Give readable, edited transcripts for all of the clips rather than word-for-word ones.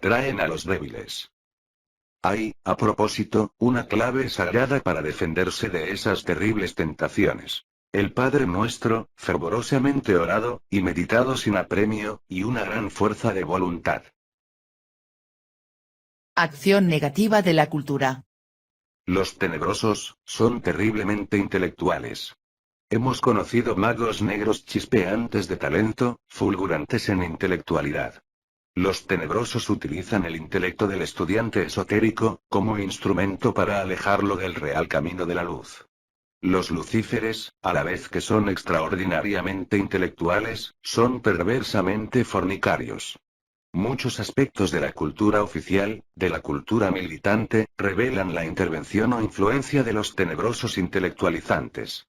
traen a los débiles. Hay, a propósito, una clave sagrada para defenderse de esas terribles tentaciones. El Padre Nuestro, fervorosamente orado, y meditado sin apremio, y una gran fuerza de voluntad. Acción negativa de la cultura. Los tenebrosos, son terriblemente intelectuales. Hemos conocido magos negros chispeantes de talento, fulgurantes en intelectualidad. Los tenebrosos utilizan el intelecto del estudiante esotérico, como instrumento para alejarlo del real camino de la luz. Los lucíferes, a la vez que son extraordinariamente intelectuales, son perversamente fornicarios. Muchos aspectos de la cultura oficial, de la cultura militante, revelan la intervención o influencia de los tenebrosos intelectualizantes.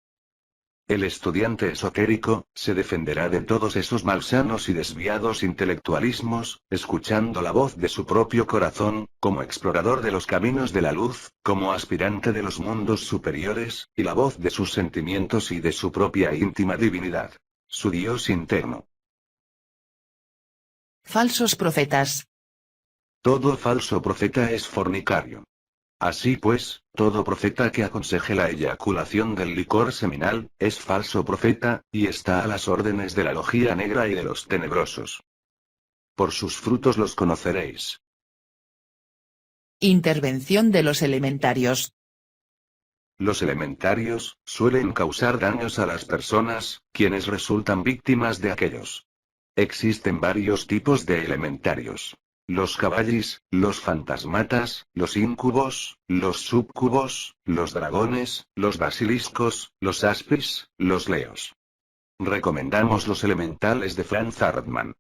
El estudiante esotérico, se defenderá de todos esos malsanos y desviados intelectualismos, escuchando la voz de su propio corazón, como explorador de los caminos de la luz, como aspirante de los mundos superiores, y la voz de sus sentimientos y de su propia íntima divinidad. Su Dios interno. Falsos profetas. Todo falso profeta es fornicario. Así pues, todo profeta que aconseje la eyaculación del licor seminal, es falso profeta, y está a las órdenes de la logía negra y de los tenebrosos. Por sus frutos los conoceréis. Intervención de los elementarios. Los elementarios, suelen causar daños a las personas, quienes resultan víctimas de aquellos. Existen varios tipos de elementarios. Los caballis, los fantasmatas, los incubos, los subcubos, los dragones, los basiliscos, los aspis, los leos. Recomendamos los elementales de Franz Hartmann.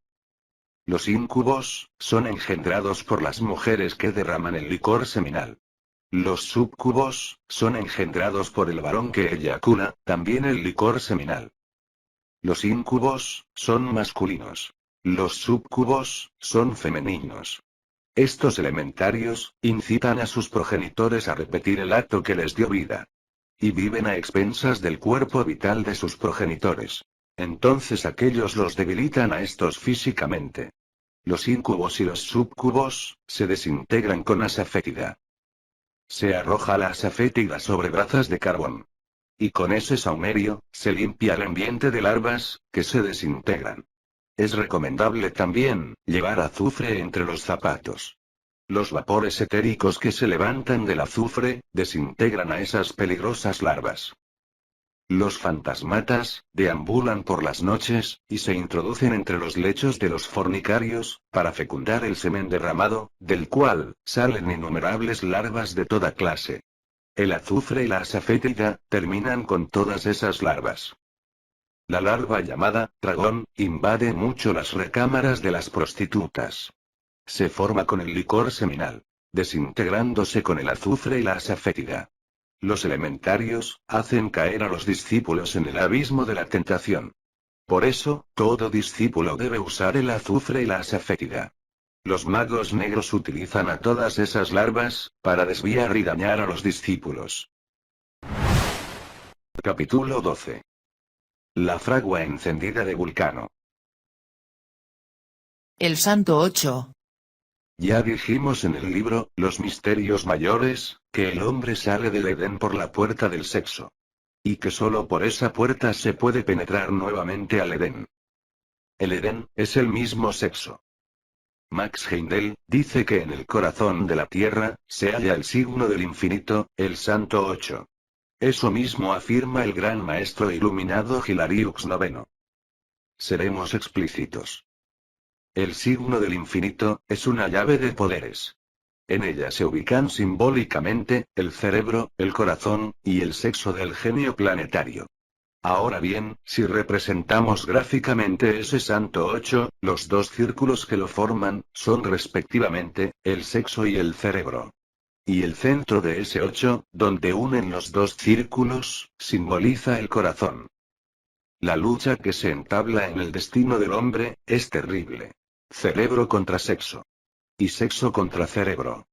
Los incubos, son engendrados por las mujeres que derraman el licor seminal. Los subcubos, son engendrados por el varón que eyacula, también el licor seminal. Los incubos, son masculinos. Los subcubos, son femeninos. Estos elementarios, incitan a sus progenitores a repetir el acto que les dio vida. Y viven a expensas del cuerpo vital de sus progenitores. Entonces aquellos los debilitan a estos físicamente. Los incubos y los subcubos, se desintegran con asafétida. Se arroja la asafétida sobre brazas de carbón. Y con ese saumerio, se limpia el ambiente de larvas, que se desintegran. Es recomendable también, llevar azufre entre los zapatos. Los vapores etéricos que se levantan del azufre, desintegran a esas peligrosas larvas. Los fantasmatas, deambulan por las noches, y se introducen entre los lechos de los fornicarios, para fecundar el semen derramado, del cual, salen innumerables larvas de toda clase. El azufre y la asafétida, terminan con todas esas larvas. La larva llamada, dragón, invade mucho las recámaras de las prostitutas. Se forma con el licor seminal, desintegrándose con el azufre y la asafétida. Los elementarios, hacen caer a los discípulos en el abismo de la tentación. Por eso, todo discípulo debe usar el azufre y la asafétida. Los magos negros utilizan a todas esas larvas, para desviar y dañar a los discípulos. Capítulo 12. La fragua encendida de Vulcano. El Santo 8. Ya dijimos en el libro, Los misterios mayores, que el hombre sale del Edén por la puerta del sexo. Y que solo por esa puerta se puede penetrar nuevamente al Edén. El Edén, es el mismo sexo. Max Heindel, dice que en el corazón de la Tierra, se halla el signo del infinito, el Santo 8. Eso mismo afirma el gran maestro iluminado Hilariux IX. Seremos explícitos. El signo del infinito, es una llave de poderes. En ella se ubican simbólicamente, el cerebro, el corazón, y el sexo del genio planetario. Ahora bien, si representamos gráficamente ese Santo 8, los dos círculos que lo forman, son respectivamente, el sexo y el cerebro. Y el centro de ese 8, donde unen los dos círculos, simboliza el corazón. La lucha que se entabla en el destino del hombre, es terrible. Cerebro contra sexo. Y sexo contra cerebro.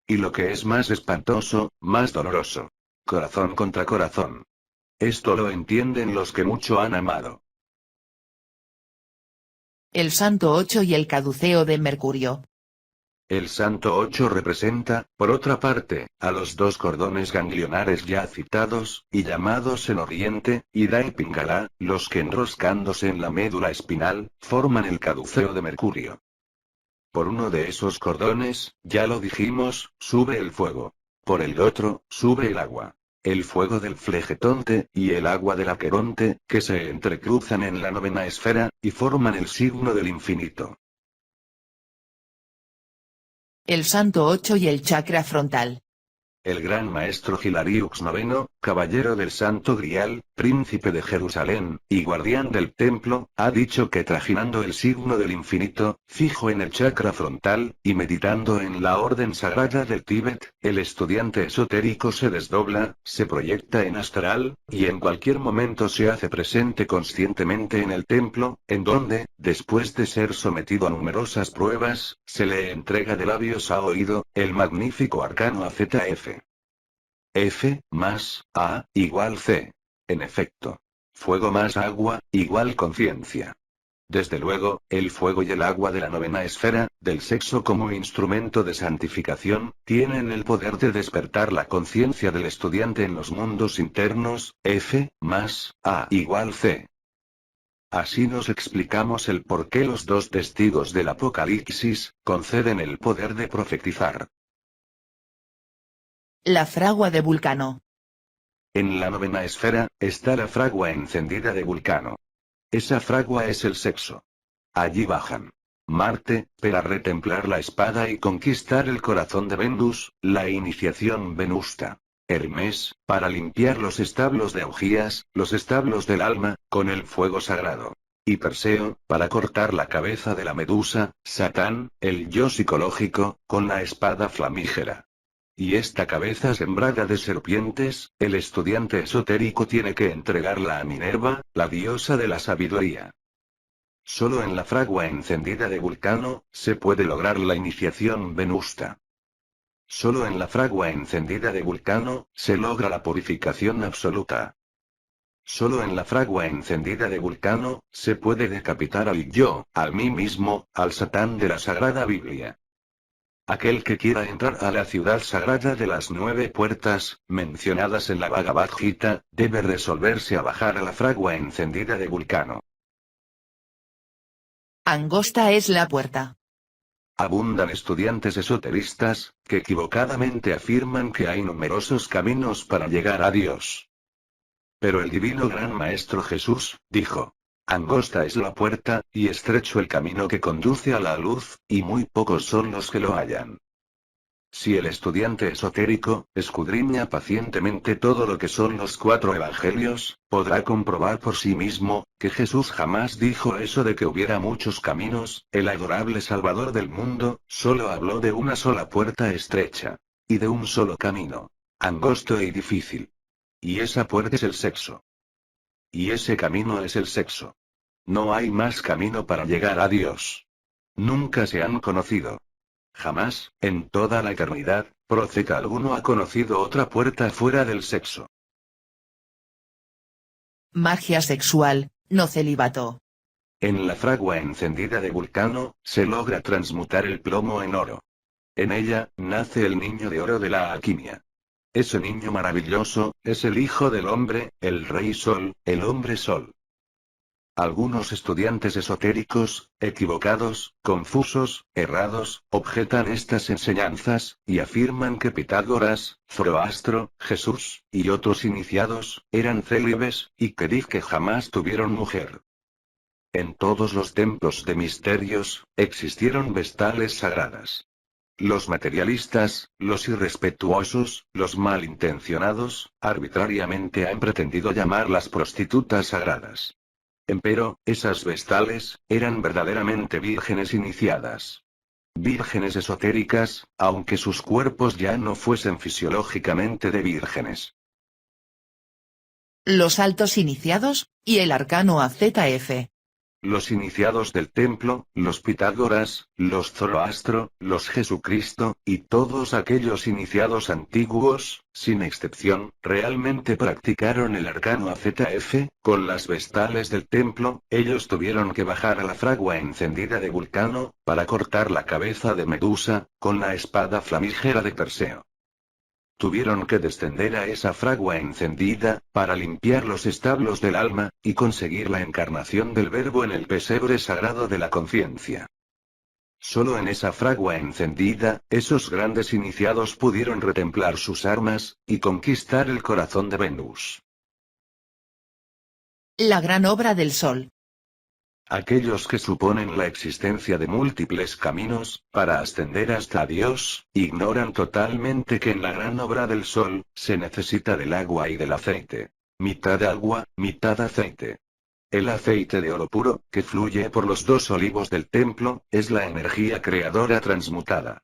Y lo que es más espantoso, más doloroso. Corazón contra corazón. Esto lo entienden los que mucho han amado. El Santo 8 y el caduceo de Mercurio. El santo 8 representa, por otra parte, a los dos cordones ganglionares ya citados, y llamados en Oriente, Ida y Pingala, los que enroscándose en la médula espinal, forman el caduceo de Mercurio. Por uno de esos cordones, ya lo dijimos, sube el fuego. Por el otro, sube el agua. El fuego del flegetonte, y el agua del aqueronte, que se entrecruzan en la novena esfera, y forman el signo del infinito. El santo 8 y el chakra frontal. El gran maestro Hilariux IX, caballero del Santo Grial, príncipe de Jerusalén, y guardián del templo, ha dicho que trajinando el signo del infinito, fijo en el chakra frontal, y meditando en la orden sagrada del Tíbet, el estudiante esotérico se desdobla, se proyecta en astral, y en cualquier momento se hace presente conscientemente en el templo, en donde, después de ser sometido a numerosas pruebas, se le entrega de labios a oído, el magnífico arcano AZF. F, más, A, igual C. En efecto. Fuego más agua, igual conciencia. Desde luego, el fuego y el agua de la novena esfera, del sexo como instrumento de santificación, tienen el poder de despertar la conciencia del estudiante en los mundos internos, F, más, A, igual C. Así nos explicamos el por qué los dos testigos del Apocalipsis, conceden el poder de profetizar. La fragua de Vulcano. En la novena esfera, está la fragua encendida de Vulcano. Esa fragua es el sexo. Allí bajan Marte, para retemplar la espada y conquistar el corazón de Venus, la iniciación venusta. Hermes, para limpiar los establos de Augías, los establos del alma, con el fuego sagrado. Y Perseo, para cortar la cabeza de la Medusa, Satán, el yo psicológico, con la espada flamígera. Y esta cabeza sembrada de serpientes, el estudiante esotérico tiene que entregarla a Minerva, la diosa de la sabiduría. Solo en la fragua encendida de Vulcano, se puede lograr la iniciación venusta. Solo en la fragua encendida de Vulcano, se logra la purificación absoluta. Solo en la fragua encendida de Vulcano, se puede decapitar al yo, al mí mismo, al Satán de la Sagrada Biblia. Aquel que quiera entrar a la ciudad sagrada de las 9 puertas, mencionadas en la Bhagavad Gita, debe resolverse a bajar a la fragua encendida de Vulcano. Angosta es la puerta. Abundan estudiantes esoteristas, que equivocadamente afirman que hay numerosos caminos para llegar a Dios. Pero el divino gran maestro Jesús, dijo: angosta es la puerta, y estrecho el camino que conduce a la luz, y muy pocos son los que lo hallan. Si el estudiante esotérico, escudriña pacientemente todo lo que son los 4 evangelios, podrá comprobar por sí mismo, que Jesús jamás dijo eso de que hubiera muchos caminos, el adorable Salvador del mundo, solo habló de una sola puerta estrecha. Y de un solo camino. Angosto y difícil. Y esa puerta es el sexo. Y ese camino es el sexo. No hay más camino para llegar a Dios. Nunca se han conocido. Jamás, en toda la eternidad, profeta alguno ha conocido otra puerta fuera del sexo. Magia sexual, no celibato. En la fragua encendida de Vulcano, se logra transmutar el plomo en oro. En ella, nace el niño de oro de la alquimia. Ese niño maravilloso, es el Hijo del Hombre, el Rey Sol, el Hombre Sol. Algunos estudiantes esotéricos, equivocados, confusos, errados, objetan estas enseñanzas, y afirman que Pitágoras, Zoroastro, Jesús, y otros iniciados, eran célibes, y que jamás tuvieron mujer. En todos los templos de misterios, existieron vestales sagradas. Los materialistas, los irrespetuosos, los malintencionados, arbitrariamente han pretendido llamar las prostitutas sagradas. Empero, esas vestales, eran verdaderamente vírgenes iniciadas. Vírgenes esotéricas, aunque sus cuerpos ya no fuesen fisiológicamente de vírgenes. Los altos iniciados, y el arcano AZF. Los iniciados del templo, los Pitágoras, los Zoroastro, los Jesucristo, y todos aquellos iniciados antiguos, sin excepción, realmente practicaron el arcano AZF, con las vestales del templo. Ellos tuvieron que bajar a la fragua encendida de Vulcano, para cortar la cabeza de Medusa, con la espada flamígera de Perseo. Tuvieron que descender a esa fragua encendida, para limpiar los establos del alma, y conseguir la encarnación del Verbo en el pesebre sagrado de la conciencia. Solo en esa fragua encendida, esos grandes iniciados pudieron retemplar sus armas, y conquistar el corazón de Venus. La gran obra del Sol. Aquellos que suponen la existencia de múltiples caminos, para ascender hasta Dios, ignoran totalmente que en la gran obra del Sol, se necesita del agua y del aceite. Mitad agua, mitad aceite. El aceite de oro puro, que fluye por los dos olivos del templo, es la energía creadora transmutada.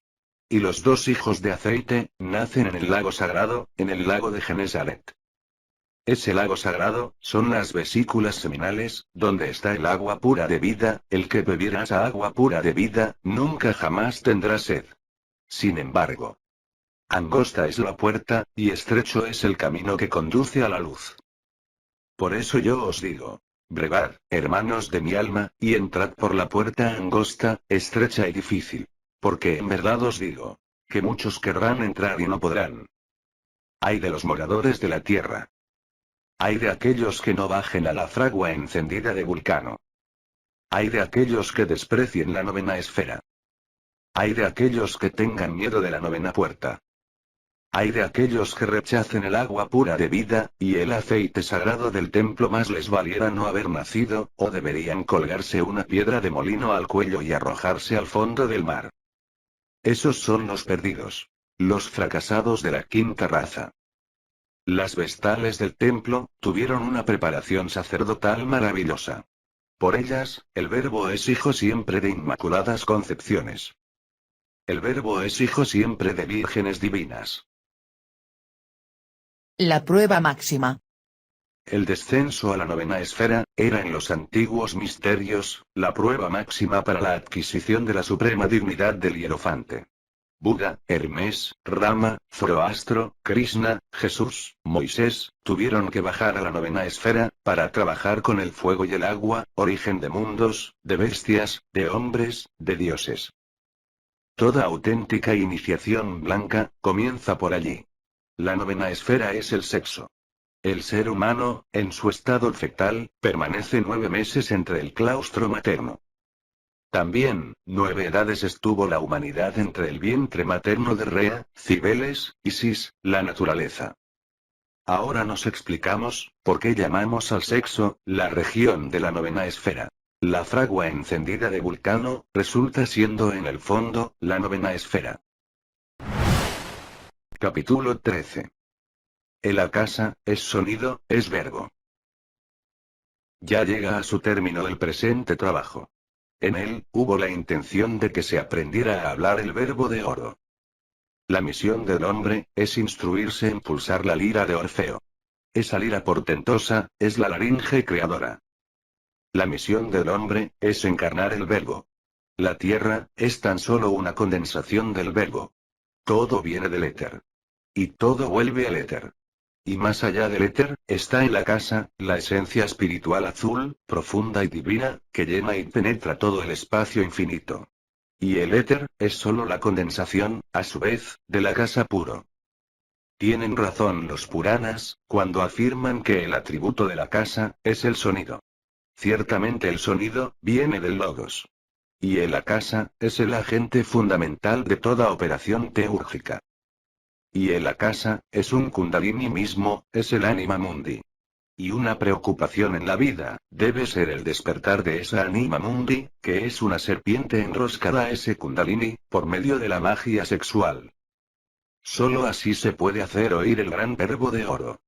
Y los dos hijos de aceite, nacen en el lago sagrado, en el lago de Genesaret. Ese lago sagrado, son las vesículas seminales, donde está el agua pura de vida. El que bebiera esa agua pura de vida, nunca jamás tendrá sed. Sin embargo, angosta es la puerta, y estrecho es el camino que conduce a la luz. Por eso yo os digo, brevad, hermanos de mi alma, y entrad por la puerta angosta, estrecha y difícil. Porque en verdad os digo, que muchos querrán entrar y no podrán. Ay de los moradores de la tierra. Ay de aquellos que no bajen a la fragua encendida de Vulcano. Ay de aquellos que desprecien la novena esfera. Ay de aquellos que tengan miedo de la novena puerta. Ay de aquellos que rechacen el agua pura de vida, y el aceite sagrado del templo. Más les valiera no haber nacido, o deberían colgarse una piedra de molino al cuello y arrojarse al fondo del mar. Esos son los perdidos. Los fracasados de la quinta raza. Las vestales del templo, tuvieron una preparación sacerdotal maravillosa. Por ellas, el Verbo es hijo siempre de inmaculadas concepciones. El Verbo es hijo siempre de vírgenes divinas. La prueba máxima. El descenso a la novena esfera, era en los antiguos misterios, la prueba máxima para la adquisición de la suprema dignidad del hierofante. Buda, Hermes, Rama, Zoroastro, Krishna, Jesús, Moisés, tuvieron que bajar a la novena esfera, para trabajar con el fuego y el agua, origen de mundos, de bestias, de hombres, de dioses. Toda auténtica iniciación blanca, comienza por allí. La novena esfera es el sexo. El ser humano, en su estado fetal, permanece 9 meses entre el claustro materno. También, 9 edades estuvo la humanidad entre el vientre materno de Rea, Cibeles, Isis, la naturaleza. Ahora nos explicamos, por qué llamamos al sexo, la región de la novena esfera. La fragua encendida de Vulcano, resulta siendo en el fondo, la novena esfera. Capítulo 13. El acasa, es sonido, es verbo. Ya llega a su término el presente trabajo. En él, hubo la intención de que se aprendiera a hablar el verbo de oro. La misión del hombre, es instruirse en pulsar la lira de Orfeo. Esa lira portentosa, es la laringe creadora. La misión del hombre, es encarnar el verbo. La tierra, es tan solo una condensación del verbo. Todo viene del éter. Y todo vuelve al éter. Y más allá del éter, está en la casa, la esencia espiritual azul, profunda y divina, que llena y penetra todo el espacio infinito. Y el éter, es solo la condensación, a su vez, de la casa puro. Tienen razón los Puranas, cuando afirman que el atributo de la casa, es el sonido. Ciertamente el sonido, viene del logos. Y el akasa, es el agente fundamental de toda operación teúrgica. Y el akasa, es un kundalini mismo, es el anima mundi. Y una preocupación en la vida, debe ser el despertar de esa anima mundi, que es una serpiente enroscada a ese kundalini, por medio de la magia sexual. Solo así se puede hacer oír el gran verbo de oro.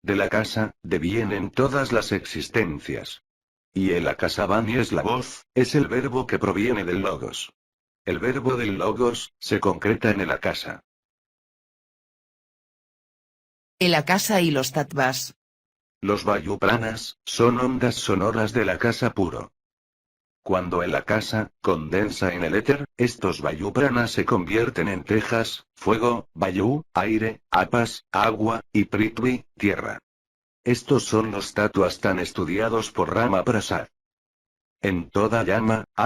De la casa, devienen todas las existencias. Y el akasavani es la voz, es el verbo que proviene del logos. El verbo del logos, se concreta en el akasa. El akasa y los tattvas. Los vayupranas, son ondas sonoras del akasa puro. Cuando el akasa condensa en el éter, estos Vayu Prana se convierten en tejas, fuego, Vayu, aire, apas, agua, y Prithvi, tierra. Estos son los tatuas tan estudiados por Rama Prasad. En toda llama, hay